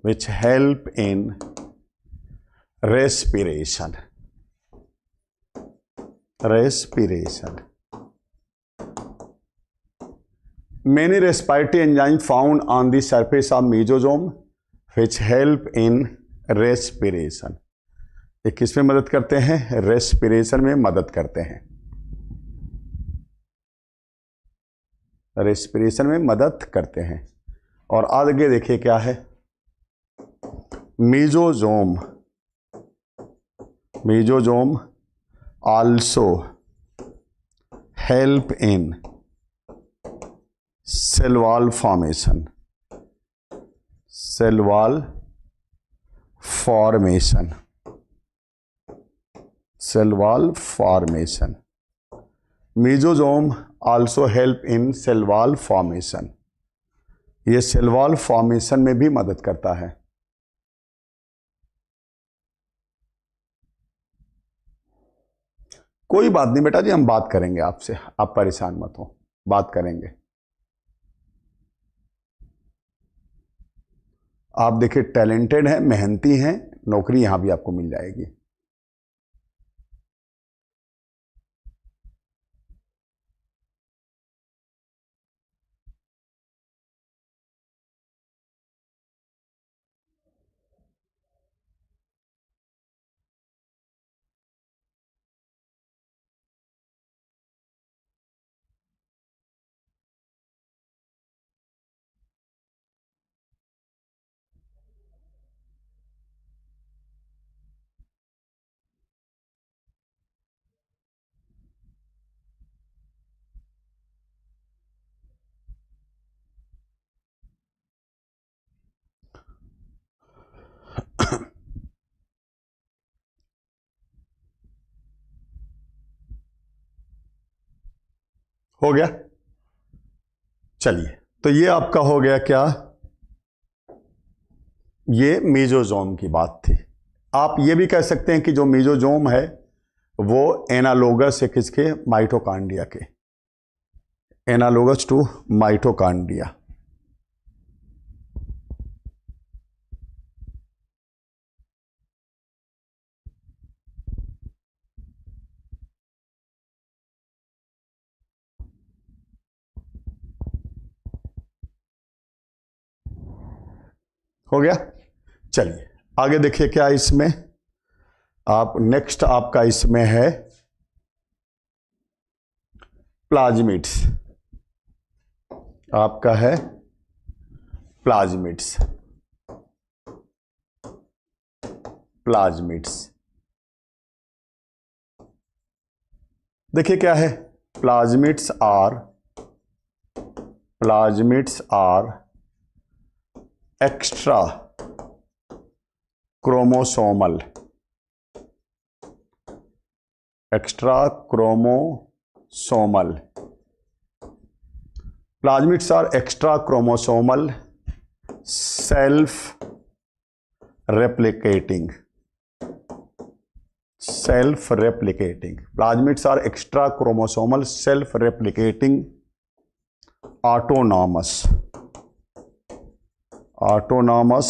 which help in respiration. Many respiratory enzymes found on the surface of mesosome which help in respiration. ये किस में मदद करते हैं? Respiration में मदद करते हैं। रेस्पिरेशन में मदद करते हैं। और आगे देखिए क्या है, mesosome also help in cell wall formation. Mesosome also help in cell wall formation. ये सेल वॉल फॉर्मेशन में भी मदद करता है। कोई बात नहीं बेटा जी, हम बात करेंगे आपसे, आप परेशान मत हो, बात करेंगे। आप देखिए टैलेंटेड हैं, मेहनती हैं, नौकरी यहां भी आपको मिल जाएगी। हो गया। चलिए, तो ये आपका हो गया क्या, ये मेसोजोम की बात थी। आप ये भी कह सकते हैं कि जो मेसोजोम है वो एनालोगस है किसके, माइटोकांड्रिया के, एनालोगस टू माइटोकांड्रिया। हो गया। चलिए आगे देखिए क्या इसमें, आप नेक्स्ट आपका इसमें है प्लाज्मिड्स। आपका है प्लाज्मिड्स। प्लाज्मिड्स देखिए क्या है, plasmids are extra chromosomal, extra chromosomal. Plasmids are extra chromosomal self replicating, self replicating. Plasmids are extra chromosomal self replicating autonomous, autonomous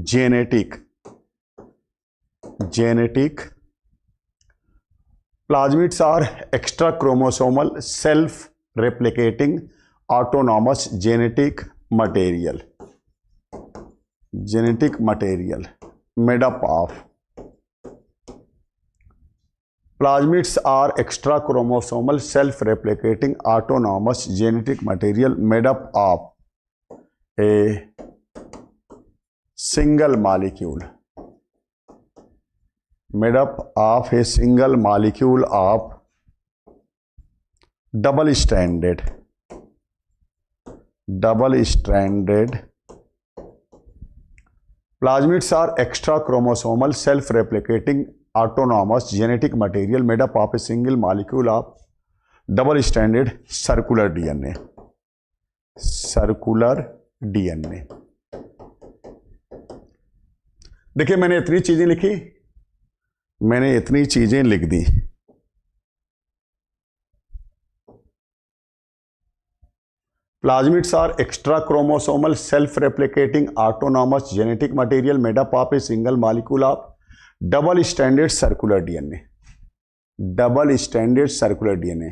genetic, genetic. Plasmids are extra chromosomal self replicating autonomous genetic material, genetic material made up of. Plasmids are extra chromosomal self replicating autonomous genetic material made up of a single molecule, made up of a single molecule of double stranded plasmids are extra chromosomal self replicating autonomous genetic material made up of a single molecule of double stranded circular DNA, circular DNA। देखिए मैंने इतनी चीजें लिखी, मैंने इतनी चीजें लिख दी। Plasmids are extra chromosomal self replicating autonomous genetic material made up of a single molecule of double stranded circular DNA, double stranded circular DNA.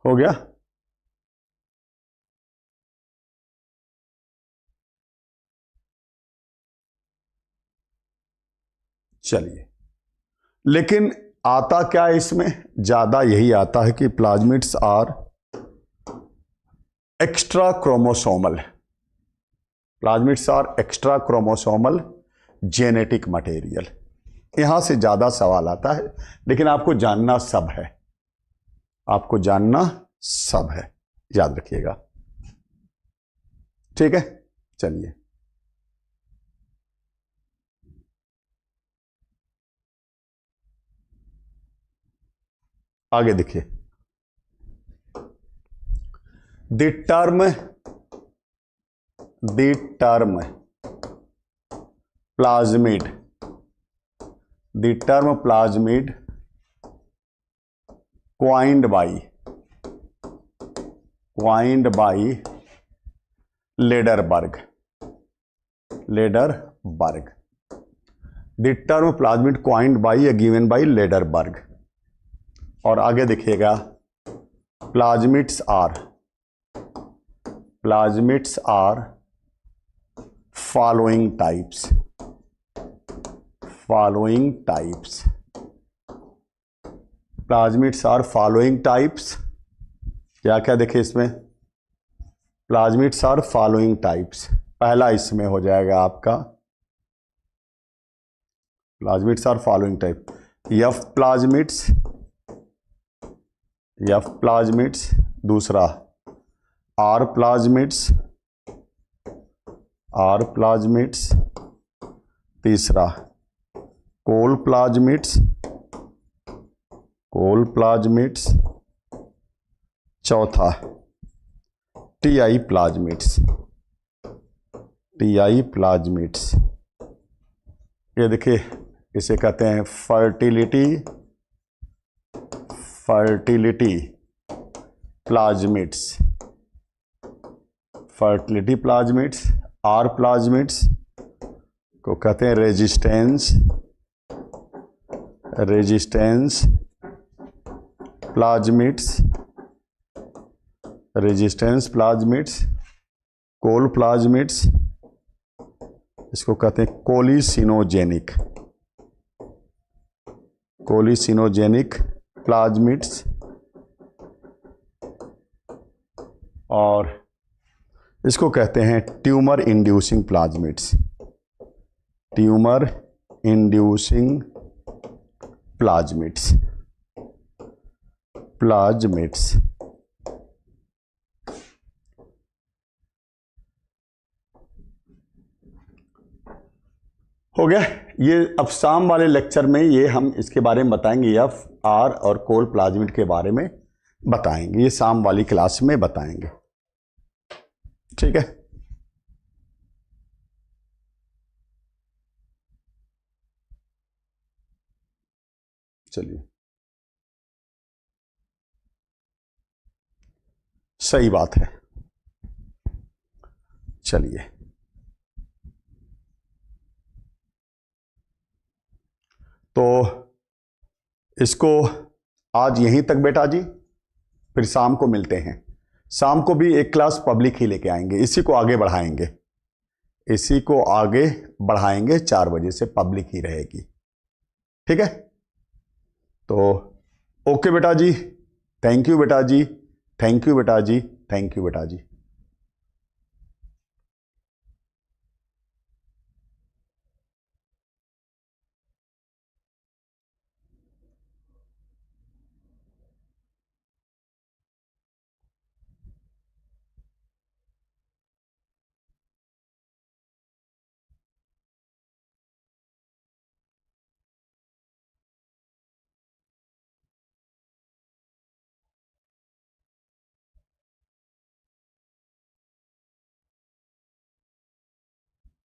हो गया। चलिए, लेकिन आता क्या है इसमें, ज्यादा यही आता है कि plasmids are extra chromosomal, plasmids are extra chromosomal genetic material. यहां से ज्यादा सवाल आता है, लेकिन आपको जानना सब है, आपको जानना सब है, याद रखिएगा। ठीक है, चलिए आगे देखिए, the term plasmid, the term plasmid coined by Lederberg. The term plasmid coined by या given by Lederberg. और आगे देखिएगा, plasmids are following types, plasmids are following types. क्या क्या देखें इसमें, प्लाज्मिड्स आर फॉलोइंग टाइप्स। पहला इसमें हो जाएगा आपका plasmids are following type, F plasmids, दूसरा आर प्लाज्मिड्स, तीसरा कोल प्लाज्मिड्स, चौथा टीआई प्लाज्मिड्स। ये देखिए, इसे कहते हैं फर्टिलिटी प्लाज्मिड्स। आर प्लाज्मिड्स को कहते हैं रेजिस्टेंस प्लाज्मिड्स। कोल प्लाज्मिड्स, इसको कहते हैं कोलिसिनोजेनिक प्लाज्मिड्स। और इसको कहते हैं ट्यूमर इंड्यूसिंग प्लाज्मिड्स। हो गया ये। अब शाम वाले लेक्चर में ये हम इसके बारे में बताएंगे, एफ आर और कोल प्लाज्मिड के बारे में बताएंगे, ये शाम वाली क्लास में बताएंगे, ठीक है। चलिए, सही बात है। चलिए, तो इसको आज यहीं तक बेटा जी, फिर शाम को मिलते हैं। शाम को भी एक क्लास पब्लिक ही लेके आएंगे, इसी को आगे बढ़ाएंगे 4 बजे से पब्लिक ही रहेगी, ठीक है। तो ओके बेटा जी, थैंक यू बेटा जी।